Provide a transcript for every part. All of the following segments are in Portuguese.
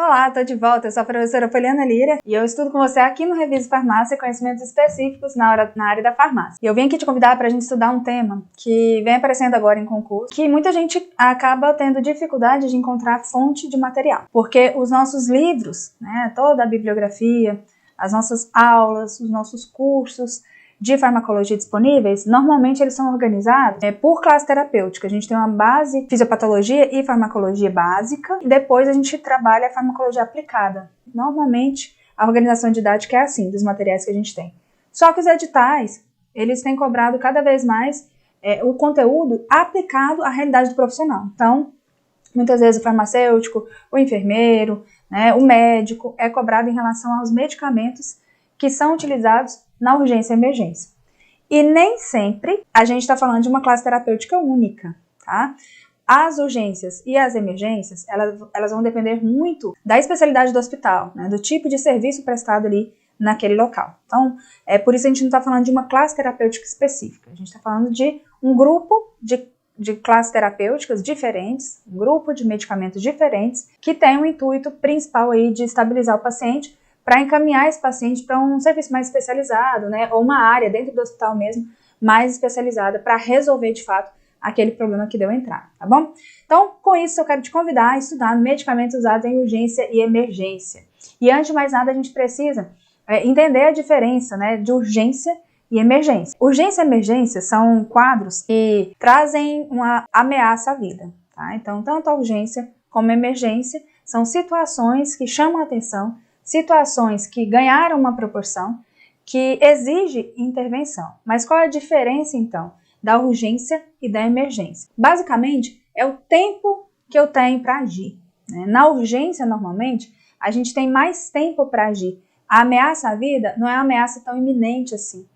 Olá, estou de volta, eu sou a professora Poliana Lira e eu estudo com você aqui no Revisa Farmácia conhecimentos específicos na área da farmácia. E eu vim aqui te convidar para a gente estudar um tema que vem aparecendo agora em concurso, que muita gente acaba tendo dificuldade de encontrar fonte de material, porque os nossos livros, toda a bibliografia, as nossas aulas, os nossos cursos de farmacologia disponíveis, normalmente eles são organizados por classe terapêutica. A gente tem uma base fisiopatologia e farmacologia básica, e depois a gente trabalha a farmacologia aplicada. Normalmente a organização didática é assim, dos materiais que a gente tem. Só que os editais, eles têm cobrado cada vez mais o conteúdo aplicado à realidade do profissional. Então, muitas vezes o farmacêutico, o enfermeiro, o médico é cobrado em relação aos medicamentos que são utilizados na urgência e emergência. E nem sempre a gente está falando de uma classe terapêutica única, tá? As urgências e as emergências, elas vão depender muito da especialidade do hospital, do tipo de serviço prestado ali naquele local. Então, por isso a gente não está falando de uma classe terapêutica específica, a gente está falando de um grupo de classes terapêuticas diferentes, um grupo de medicamentos diferentes, que tem o intuito principal aí de estabilizar o paciente, para encaminhar esse paciente para um serviço mais especializado, ou uma área dentro do hospital mesmo, mais especializada para resolver de fato aquele problema que deu entrada, tá bom? Então, com isso eu quero te convidar a estudar medicamentos usados em urgência e emergência. E antes de mais nada a gente precisa entender a diferença, de urgência e emergência. Urgência e emergência são quadros que trazem uma ameaça à vida, tá? Então, tanto a urgência como a emergência são situações que chamam a atenção, situações que ganharam uma proporção, que exige intervenção. Mas qual é a diferença, então, da urgência e da emergência? Basicamente, é o tempo que eu tenho para agir. Na urgência, normalmente, a gente tem mais tempo para agir. A ameaça à vida não é uma ameaça tão iminente assim.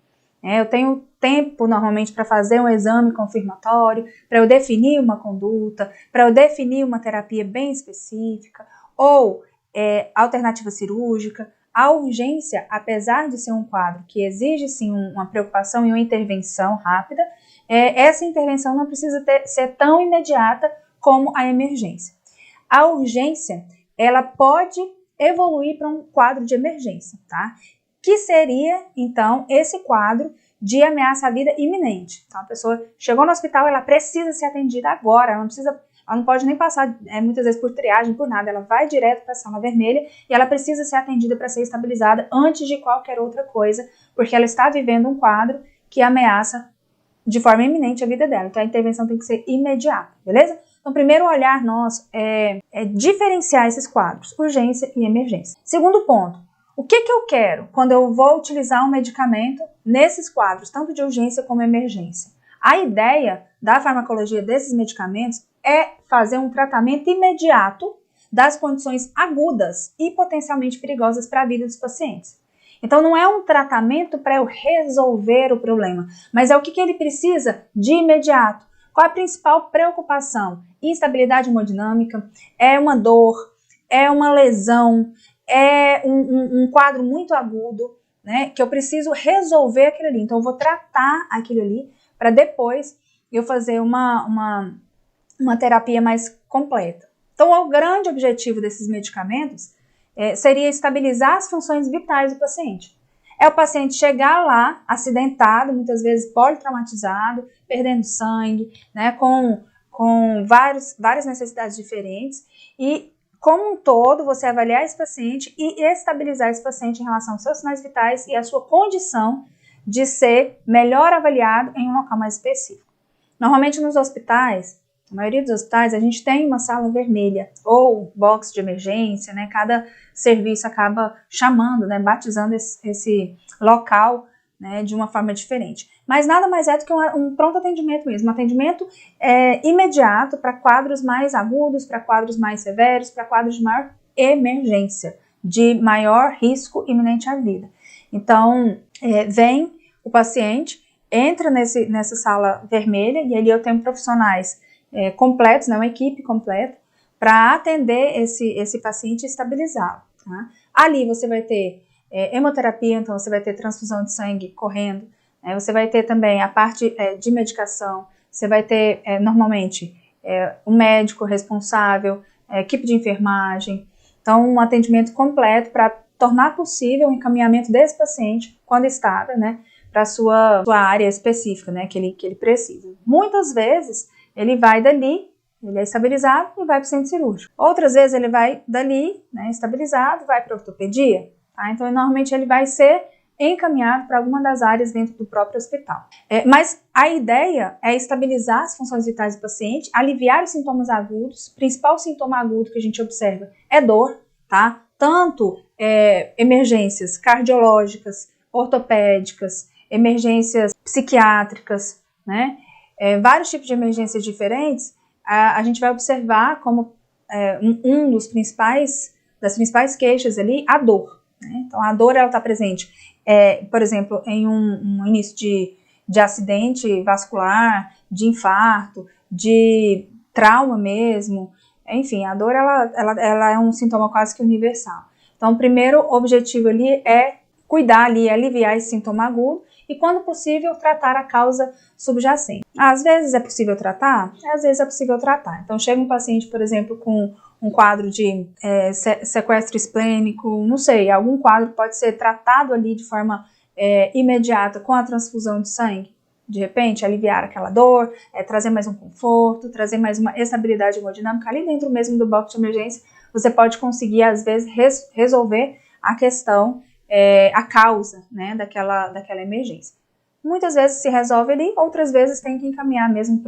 Eu tenho tempo, normalmente, para fazer um exame confirmatório, para eu definir uma conduta, para eu definir uma terapia bem específica, ou alternativa cirúrgica. A urgência, apesar de ser um quadro que exige sim uma preocupação e uma intervenção rápida, essa intervenção não precisa ser tão imediata como a emergência. A urgência, ela pode evoluir para um quadro de emergência, tá? Que seria, então, esse quadro de ameaça à vida iminente. Então, a pessoa chegou no hospital, ela precisa ser atendida agora, ela não pode nem passar muitas vezes por triagem, por nada, ela vai direto para a sala vermelha e ela precisa ser atendida para ser estabilizada antes de qualquer outra coisa, porque ela está vivendo um quadro que ameaça de forma iminente a vida dela. Então a intervenção tem que ser imediata, beleza? Então o primeiro olhar nosso é diferenciar esses quadros, urgência e emergência. Segundo ponto, o que eu quero quando eu vou utilizar um medicamento nesses quadros, tanto de urgência como emergência? A ideia da farmacologia desses medicamentos é fazer um tratamento imediato das condições agudas e potencialmente perigosas para a vida dos pacientes. Então não é um tratamento para eu resolver o problema, mas é o que ele precisa de imediato. Qual a principal preocupação? Instabilidade hemodinâmica, é uma dor, é uma lesão, é um quadro muito agudo, que eu preciso resolver aquilo ali. Então eu vou tratar aquilo ali para depois eu fazer uma terapia mais completa. Então, o grande objetivo desses medicamentos seria estabilizar as funções vitais do paciente. É o paciente chegar lá, acidentado, muitas vezes politraumatizado, perdendo sangue, com várias necessidades diferentes, e, como um todo, você avaliar esse paciente e estabilizar esse paciente em relação aos seus sinais vitais e à sua condição de ser melhor avaliado em um local mais específico. Normalmente nos hospitais, a maioria dos hospitais, a gente tem uma sala vermelha ou box de emergência, Cada serviço acaba chamando, batizando esse local, de uma forma diferente. Mas nada mais é do que um pronto atendimento mesmo, um atendimento imediato para quadros mais agudos, para quadros mais severos, para quadros de maior emergência, de maior risco iminente à vida. Então, vem o paciente, entra nessa sala vermelha e ali eu tenho profissionais completos, uma equipe completa, para atender esse paciente e estabilizá-lo. Tá? Ali você vai ter hemoterapia, então você vai ter transfusão de sangue correndo, você vai ter também a parte de medicação, você vai ter normalmente um médico responsável, equipe de enfermagem, Então, um atendimento completo para tornar possível o encaminhamento desse paciente, quando estável, né, para a sua área específica, né, que ele precisa. Muitas vezes, ele vai dali, ele é estabilizado e vai para o centro cirúrgico. Outras vezes, ele vai dali, né, estabilizado, vai para a ortopedia. Tá? Então, normalmente, ele vai ser encaminhado para alguma das áreas dentro do próprio hospital. Mas a ideia é estabilizar as funções vitais do paciente, aliviar os sintomas agudos. O principal sintoma agudo que a gente observa é dor, tá? Tanto emergências cardiológicas, ortopédicas, emergências psiquiátricas, né? Vários tipos de emergências diferentes, a gente vai observar como um das principais queixas ali, a dor. Né? Então, a dor está presente, por exemplo, em um início de acidente vascular, de infarto, de trauma mesmo. Enfim, a dor ela é um sintoma quase que universal. Então, o primeiro objetivo ali é cuidar ali, aliviar esse sintoma agudo e, quando possível, tratar a causa subjacente. Às vezes é possível tratar? Às vezes é possível tratar. Então, chega um paciente, por exemplo, com um quadro de sequestro esplênico, não sei, algum quadro pode ser tratado ali de forma imediata com a transfusão de sangue. De repente, aliviar aquela dor, trazer mais um conforto, trazer mais uma estabilidade hemodinâmica ali dentro mesmo do box de emergência, você pode conseguir, às vezes, resolver a questão, a causa, né, daquela emergência. Muitas vezes se resolve ali, outras vezes tem que encaminhar mesmo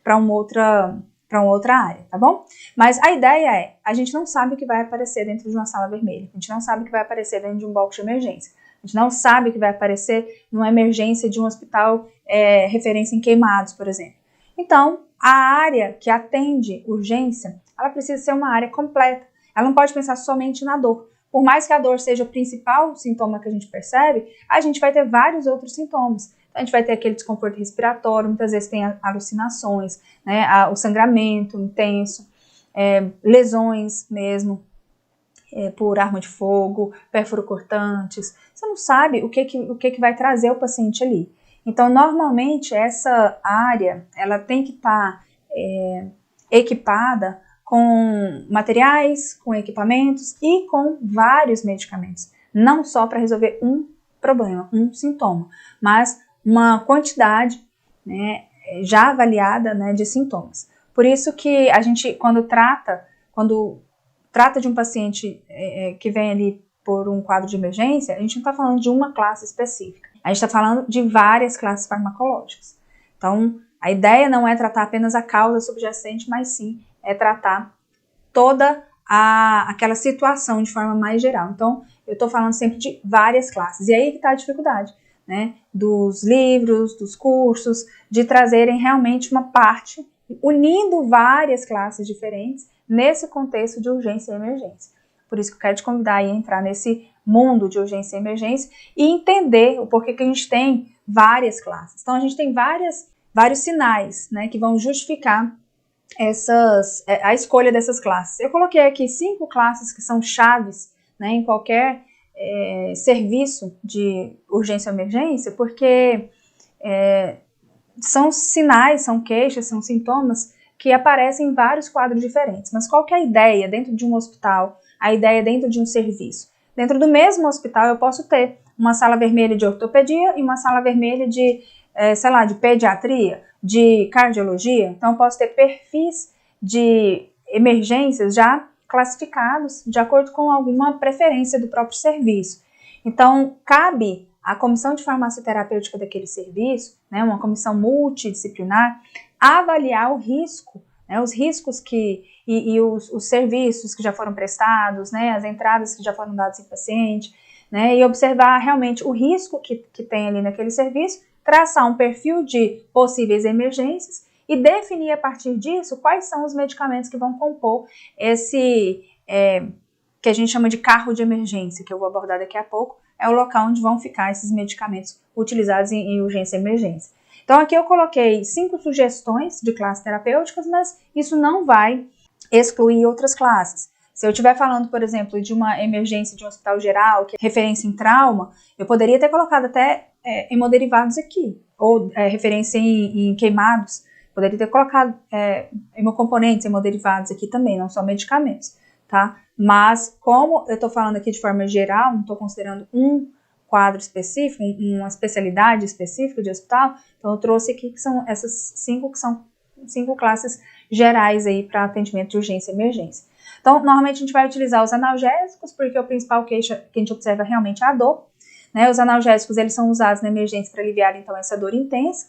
para uma outra área, tá bom? Mas a ideia a gente não sabe o que vai aparecer dentro de uma sala vermelha, a gente não sabe o que vai aparecer dentro de um box de emergência, a gente não sabe o que vai aparecer numa emergência de um hospital referência em queimados, por exemplo. Então, a área que atende urgência, ela precisa ser uma área completa, ela não pode pensar somente na dor. Por mais que a dor seja o principal sintoma que a gente percebe, a gente vai ter vários outros sintomas. A gente vai ter aquele desconforto respiratório, muitas vezes tem alucinações, né, o sangramento intenso, lesões mesmo, por arma de fogo, perfuro-cortantes. Você não sabe o que vai trazer o paciente ali. Então, normalmente, essa área ela tem que estar equipada com materiais, com equipamentos e com vários medicamentos. Não só para resolver um problema, um sintoma, mas uma quantidade, né, já avaliada, né, de sintomas. Por isso que a gente, quando trata de um paciente que vem ali por um quadro de emergência, a gente não está falando de uma classe específica. A gente está falando de várias classes farmacológicas. Então, a ideia não é tratar apenas a causa subjacente, mas sim é tratar toda aquela situação de forma mais geral. Então, eu estou falando sempre de várias classes. E aí que está a dificuldade, né? Dos livros, dos cursos, de trazerem realmente uma parte, unindo várias classes diferentes nesse contexto de urgência e emergência. Por isso que eu quero te convidar a entrar nesse mundo de urgência e emergência e entender o porquê que a gente tem várias classes. Então, a gente tem vários sinais, né, que vão justificar a escolha dessas classes. Eu coloquei aqui 5 classes que são chaves, né, em qualquer serviço de urgência ou emergência, porque são sinais, são queixas, são sintomas que aparecem em vários quadros diferentes. Mas qual que é a ideia dentro de um hospital, a ideia dentro de um serviço? Dentro do mesmo hospital eu posso ter uma sala vermelha de ortopedia e uma sala vermelha de, de pediatria, de cardiologia. Então eu posso ter perfis de emergências já classificados de acordo com alguma preferência do próprio serviço. Então cabe à comissão de farmácia terapêutica daquele serviço, né, uma multidisciplinar, avaliar o risco, né, os riscos e os serviços que já foram prestados, né, as entradas que já foram dadas em paciente, né, e observar realmente o risco que tem ali naquele serviço, traçar um perfil de possíveis emergências e definir a partir disso quais são os medicamentos que vão compor esse que a gente chama de carro de emergência, que eu vou abordar daqui a pouco, é o local onde vão ficar esses medicamentos utilizados em urgência e emergência. Então aqui eu coloquei 5 sugestões de classes terapêuticas, mas isso não vai excluir outras classes. Se eu estiver falando, por exemplo, de uma emergência de um hospital geral, que é referência em trauma, eu poderia ter colocado até hemoderivados aqui, ou referência em queimados, poderia ter colocado hemocomponentes, hemoderivados aqui também, não só medicamentos, tá? Mas como eu estou falando aqui de forma geral, não estou considerando um quadro específico, uma especialidade específica de hospital, então eu trouxe aqui que são essas 5 que são 5 classes gerais aí para atendimento de urgência e emergência. Então, normalmente a gente vai utilizar os analgésicos, porque o principal queixa que a gente observa realmente é a dor, né? Os analgésicos, eles são usados na emergência para aliviar, então, essa dor intensa.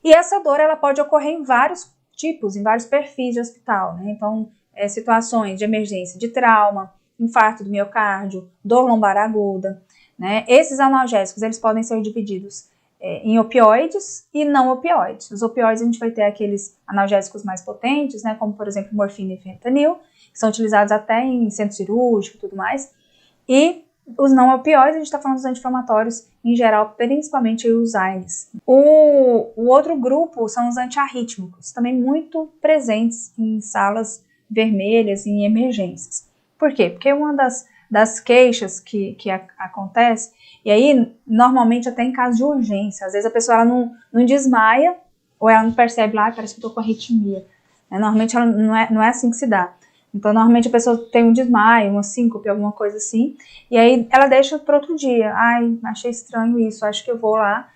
E essa dor, ela pode ocorrer em vários tipos, em vários perfis de hospital, né? Então, situações de emergência de trauma, infarto do miocárdio, dor lombar aguda, né? Esses analgésicos, eles podem ser divididos em opioides e não opioides. Os opioides, a gente vai ter aqueles analgésicos mais potentes, né? Como, por exemplo, morfina e fentanil, que são utilizados até em centro cirúrgico e tudo mais. E os não opioides, a gente está falando dos anti-inflamatórios em geral, principalmente os AINES. O outro grupo são os antiarrítmicos, também muito presentes em salas vermelhas e em emergências. Por quê? Porque uma das queixas que acontece, e aí normalmente até em caso de urgência, às vezes a pessoa ela não desmaia, ou ela não percebe lá, parece que eu tô com arritmia. Normalmente ela não é assim que se dá. Então, normalmente a pessoa tem um desmaio, uma síncope, alguma coisa assim, e aí ela deixa para outro dia. Ai, achei estranho isso, acho que eu vou lá,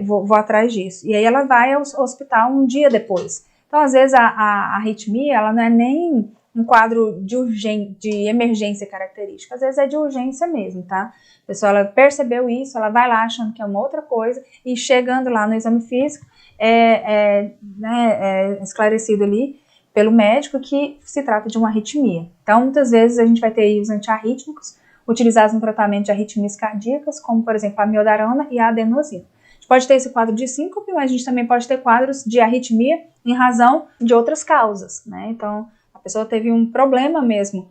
vou atrás disso. E aí ela vai ao hospital um dia depois. Então, às vezes, a arritmia, ela não é nem um quadro de emergência característica, às vezes é de urgência mesmo, tá? A pessoa, ela percebeu isso, ela vai lá achando que é uma outra coisa, e chegando lá no exame físico, esclarecido ali, pelo médico que se trata de uma arritmia. Então, muitas vezes a gente vai ter aí os antiarrítmicos utilizados no tratamento de arritmias cardíacas, como, por exemplo, a amiodarona e a adenosina. A gente pode ter esse quadro de síncope, mas a gente também pode ter quadros de arritmia em razão de outras causas, né? Então, a pessoa teve um problema mesmo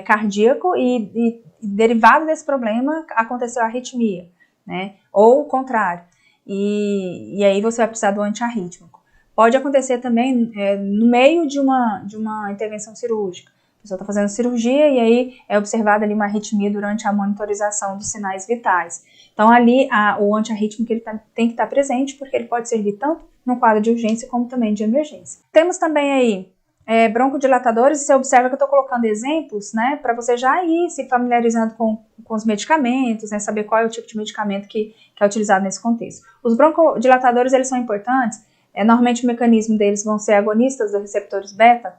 cardíaco e derivado desse problema aconteceu a arritmia, né? Ou o contrário. E aí você vai precisar do antiarrítmico. Pode acontecer também no meio de uma intervenção cirúrgica. A pessoa está fazendo cirurgia e aí é observada ali uma arritmia durante a monitorização dos sinais vitais. Então ali o antiarrítmico ele tem que estar presente porque ele pode servir tanto no quadro de urgência como também de emergência. Temos também aí broncodilatadores, e você observa que eu estou colocando exemplos, né, para você já ir se familiarizando com os medicamentos, né, saber qual é o tipo de medicamento que é utilizado nesse contexto. Os broncodilatadores, eles são importantes. Normalmente o mecanismo deles vão ser agonistas dos receptores beta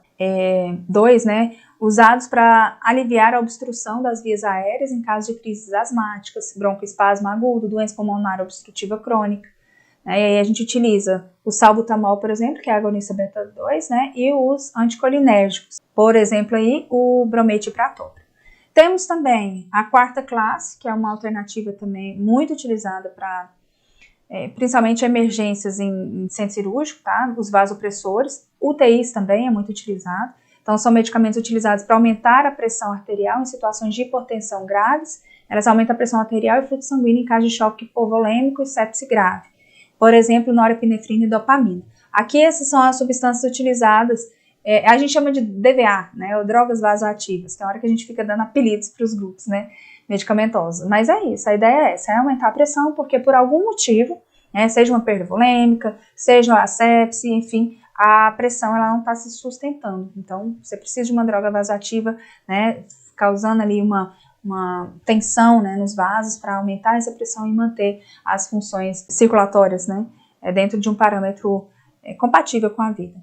2, né, usados para aliviar a obstrução das vias aéreas em caso de crises asmáticas, broncoespasmo agudo, doença pulmonar obstrutiva crônica. Né, e aí a gente utiliza o salbutamol, por exemplo, que é agonista beta 2, né, e os anticolinérgicos, por exemplo, aí, o brometilprator. Temos também a quarta classe, que é uma alternativa também muito utilizada para principalmente emergências em centro cirúrgico, tá? Os vasopressores, UTIs também é muito utilizado. Então, são medicamentos utilizados para aumentar a pressão arterial em situações de hipertensão graves. Elas aumentam a pressão arterial e fluxo sanguíneo em caso de choque hipovolêmico e sepse grave. Por exemplo, norepinefrina e dopamina. Aqui, essas são as substâncias utilizadas, a gente chama de DVA, né? Ou drogas vasoativas. Tem hora que a gente fica dando apelidos para os grupos, né, medicamentosos. Mas é isso, a ideia é essa, é aumentar a pressão, porque por algum motivo, né, seja uma perda volêmica, seja a sepse, enfim, a pressão ela não está se sustentando. Então, você precisa de uma droga vasoativa, né, causando ali uma tensão, né, nos vasos para aumentar essa pressão e manter as funções circulatórias, né, dentro de um parâmetro compatível com a vida.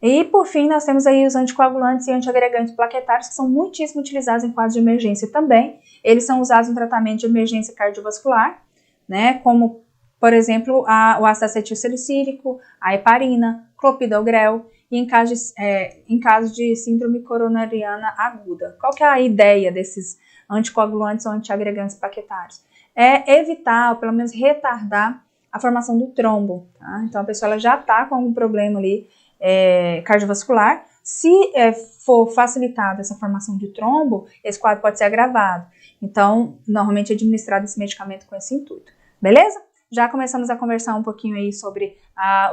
E, por fim, nós temos aí os anticoagulantes e antiagregantes plaquetários, que são muitíssimo utilizados em quadros de emergência também. Eles são usados no tratamento de emergência cardiovascular, né, como, por exemplo, o ácido acetilsalicílico, a heparina, clopidogrel, e em caso de síndrome coronariana aguda. Qual que é a ideia desses anticoagulantes ou antiagregantes plaquetários? É evitar, ou pelo menos retardar, a formação do trombo. Tá? Então, a pessoa ela já está com algum problema ali cardiovascular. Se for facilitada essa formação de trombo, esse quadro pode ser agravado. Então, normalmente é administrado esse medicamento com esse intuito. Beleza? Já começamos a conversar um pouquinho aí sobre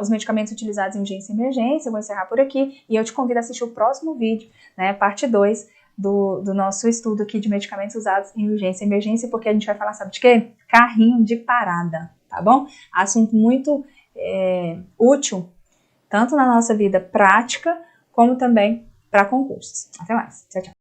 os medicamentos utilizados em urgência e emergência. Eu vou encerrar por aqui e eu te convido a assistir o próximo vídeo, né, parte 2 do nosso estudo aqui de medicamentos usados em urgência e emergência, porque a gente vai falar, sabe de quê? Carrinho de parada, tá bom? Assunto muito útil, tanto na nossa vida prática, como também para concursos. Até mais. Tchau, tchau.